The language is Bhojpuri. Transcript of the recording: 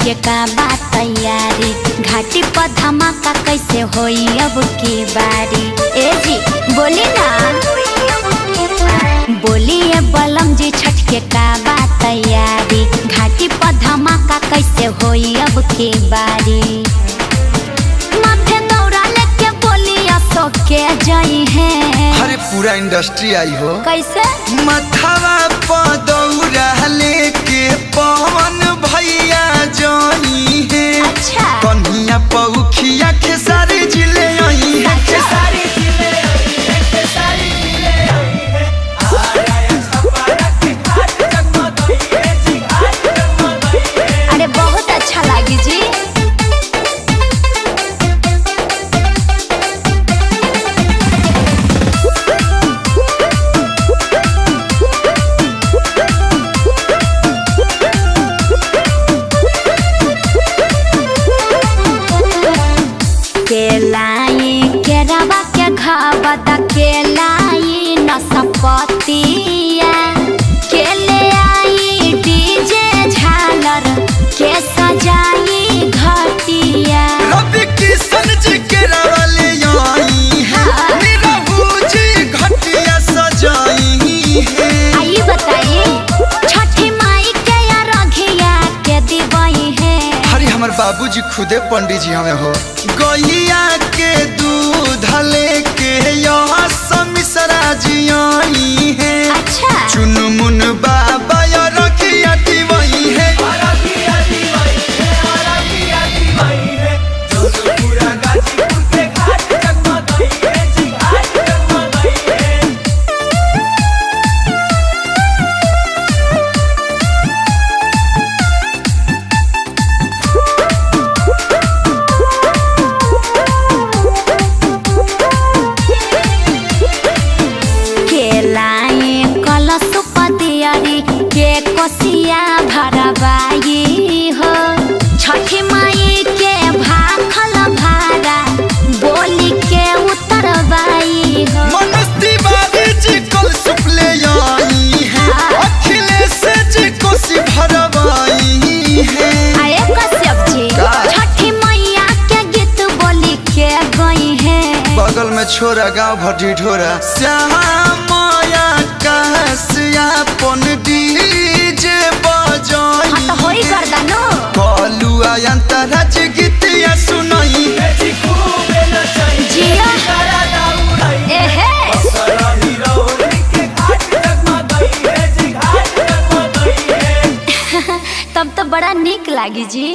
के का बात तैयारी, घाटी पर धमाका कैसे होई अब की बारी। ए जी बोली ना, बोलिए बलम जी छठ के का बात तैयारी, घाटी पर धमाका कैसे होई अब की बारी। माथे दौड़ा लेके बोलिया सो के जाई है। अरे पूरा इंडस्ट्री आई हो। कैसे? मथवा पर दौड़ा लेके पवन भैया जाई है। अच्छा। कन्हिया पौखिया खेसारी जिले आई है। खेसारी जिले आई है, खेसारी जिले आई है। आया छपारा के घाट जगमगाई है जी, घाट जगमगाई है। अरे बहुत अच्छा लगी जी। केलाई केरावा के घावत केलाई नसपतिया, केले आई डीजे झालर के सजाई घटिया। रवि किशन जी केरावा ले आई है, निरहू जी घटिया सजाई है। आई बताइए छठी माई के या रघिया के दिवाई है। अरे हमारे बाबूजी खुदे पंडित जी हमें हो। गैया के दूध लेके यहाँ समिसरा जी आई है। अच्छा। चुनमुन बाबा या रखिया दिवाई है। पूरा गाजीपुर के घाट जगमगाई है जी, घाट जगमगाई है। केलाई कलश पदियारी के कोसिया भरवाई हो, छठी माई के भाखल भारा बोली के उतरवाई हो। मनस्ती बाबी जी कल सुपले आई है, अखिलेश जी कोसी भरवाई है। आए कश्यप जी का? छठी मैया के गीत बोली के गई है। बगल में छोरा गाँव भटी ढोरा श्यामाया कहसियापन डीजे बजाई। हाँ तो होई गर्दनो। कलुआ अंतराज गीतिया सुनाई। जिया एहे तब तो बड़ा निक लागी जी।